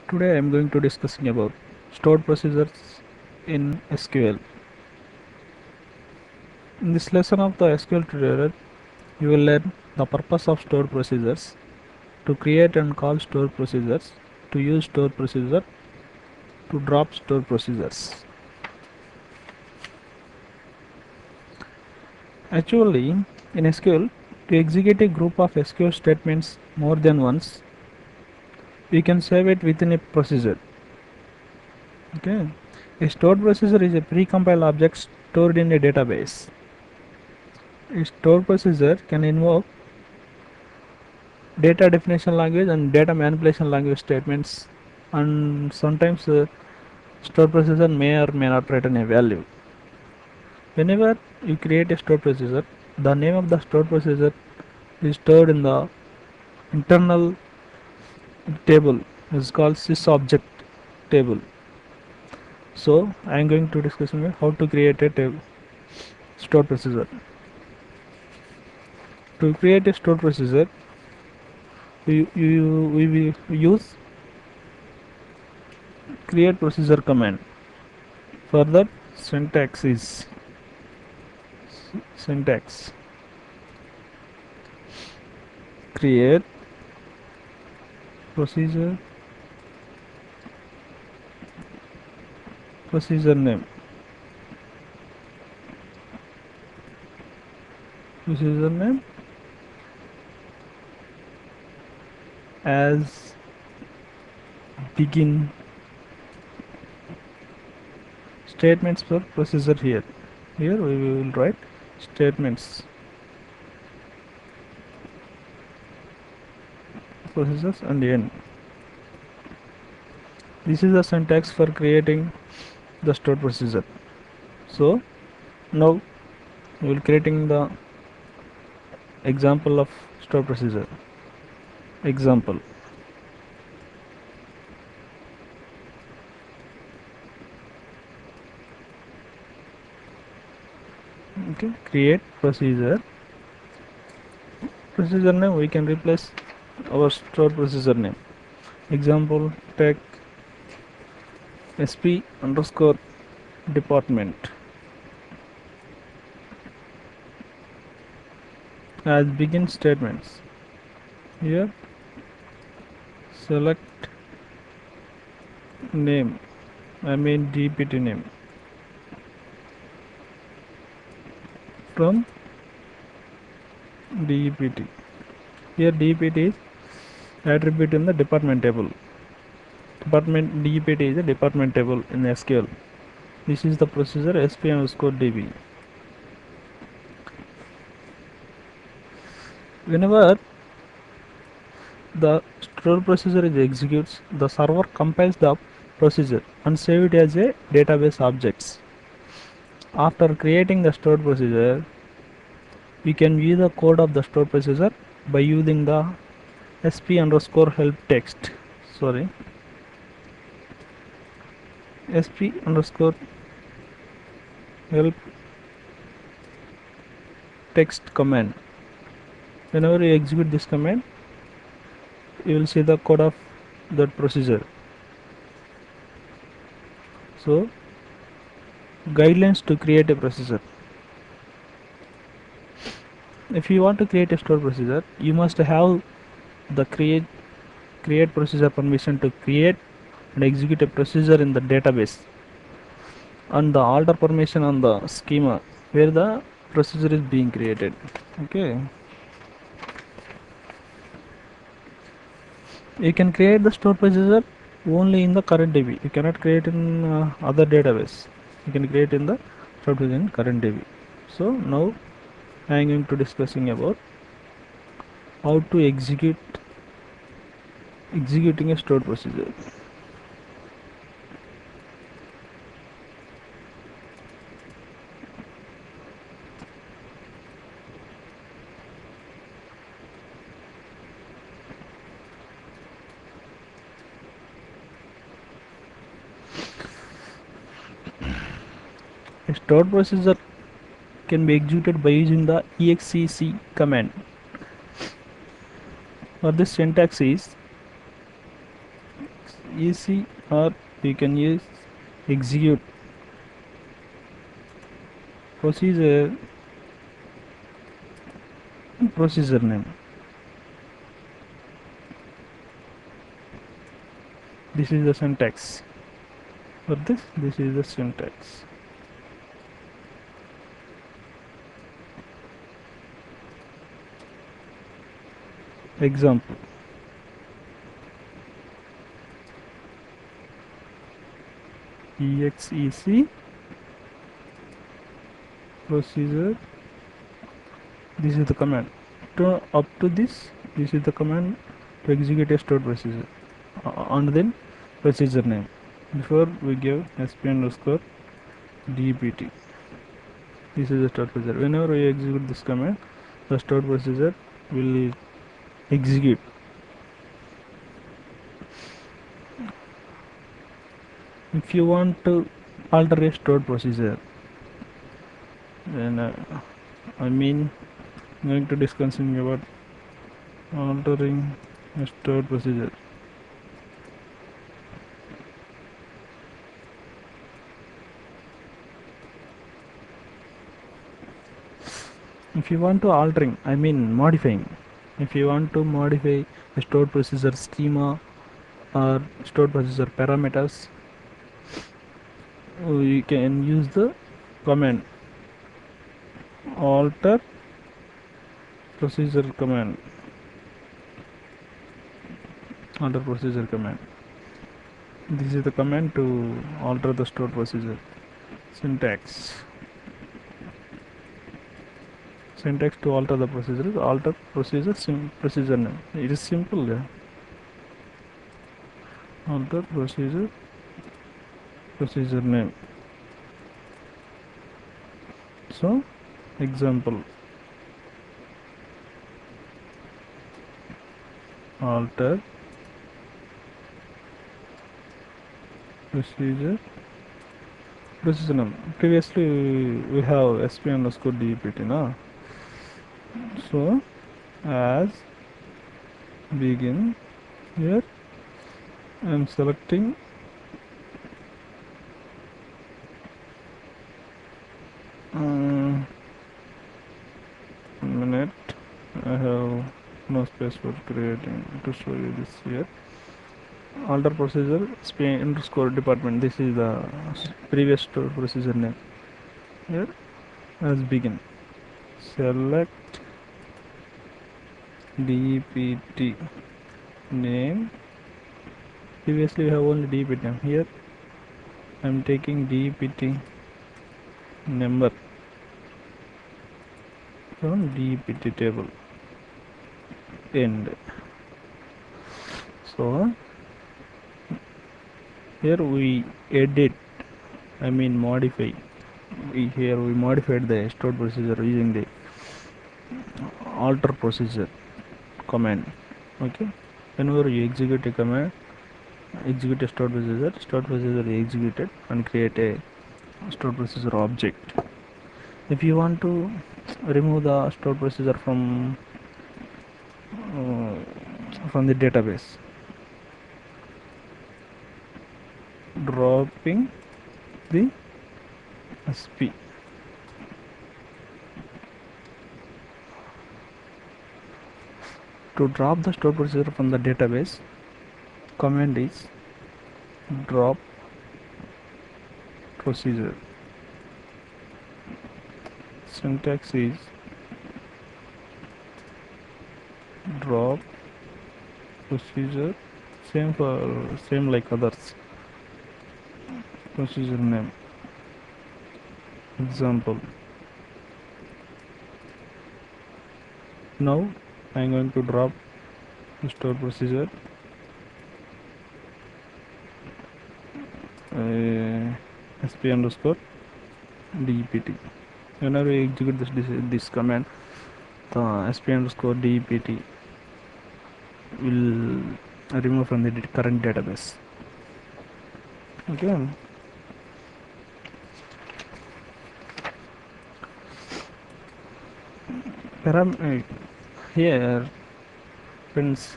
Today I am going to discussing about stored procedures in SQL. In this lesson of the SQL tutorial, you will learn the purpose of stored procedures, to create and call stored procedures, to use stored procedure, to drop stored procedures. Actually, in SQL, to execute a group of SQL statements more than once, we can save it within a procedure. Okay, a stored procedure is a precompiled object stored in a database. A stored procedure can invoke data definition language and data manipulation language statements, and sometimes stored procedure may or may not return a value. Whenever you create a stored procedure, the name of the stored procedure is stored in the internal table, is called sysObject table. So I am going to discuss how to create a table stored procedure. To create a stored procedure, we will use create procedure command. Further syntax create procedure name, procedure name as begin statements for procedure. Here we will write statements procedures and end. This is the syntax for creating the stored procedure. So now we will creating the example of stored procedure. Example. Okay, create procedure name, we can replace our stored procedure name. Example, take sp underscore department as begin statements. Here select name, dpt name from dpt. Here dpt is attribute in the department table. Dpt is a department table in SQL. This is the procedure sp underscore db. Whenever the stored procedure is executes, the server compiles the procedure and save it as a database objects. After creating the stored procedure, we can view the code of the stored procedure by using the sp underscore help text. Sp underscore help text command. Whenever you execute this command, you will see the code of that procedure. So guidelines to create a procedure. If you want to create a stored procedure, you must have the create procedure permission to create and execute a procedure in the database, and the alter permission on the schema where the procedure is being created. Okay, you can create the stored procedure only in the current DB. You cannot create in other database. You can create in the stored procedure in current DB. So now I am going to discussing about how to executing a stored procedure. A stored procedure can be executed by using the exec command. For this syntax is EC, or you can use execute procedure procedure name. This is the syntax for this. This is the syntax. Example: exec procedure. This is the command. To up to this, this is the command to execute a stored procedure. And then procedure name. Before we give sp underscore dpt. This is the stored procedure. Whenever we execute this command, the stored procedure will execute. If you want to alter a stored procedure, then I'm going to discussing about altering a stored procedure. If you want to altering, modifying. If you want to modify a stored procedure schema or stored procedure parameters, you can use the command alter procedure command. Alter procedure command. This is the command to alter the stored procedure. Syntax. Syntax to alter the procedure. Alter procedure procedure name. It is simple. Yeah. Alter procedure procedure name. So example: alter procedure name. Previously we have sp underscore dpt, na? So as begin, here I am selecting minute. I have no space for creating to show you this here. Alter procedure sp underscore department. This is the previous stored procedure name. Here as begin, select dpt name. Previously we have only dpt name. Here I am taking dpt number from dpt table end. So here we edit, modify. Here we modified the stored procedure using the alter procedure command. Okay, whenever you execute a command, execute a stored procedure is executed and create a stored procedure object. If you want to remove the stored procedure from the database, dropping the sp. To drop the stored procedure from the database, command is drop procedure. Syntax is drop procedure, same like others. Procedure name. Example: now I am going to drop the stored procedure sp underscore dpt. Whenever we execute this command, the sp underscore dpt will remove from the current database. Okay. Here, friends,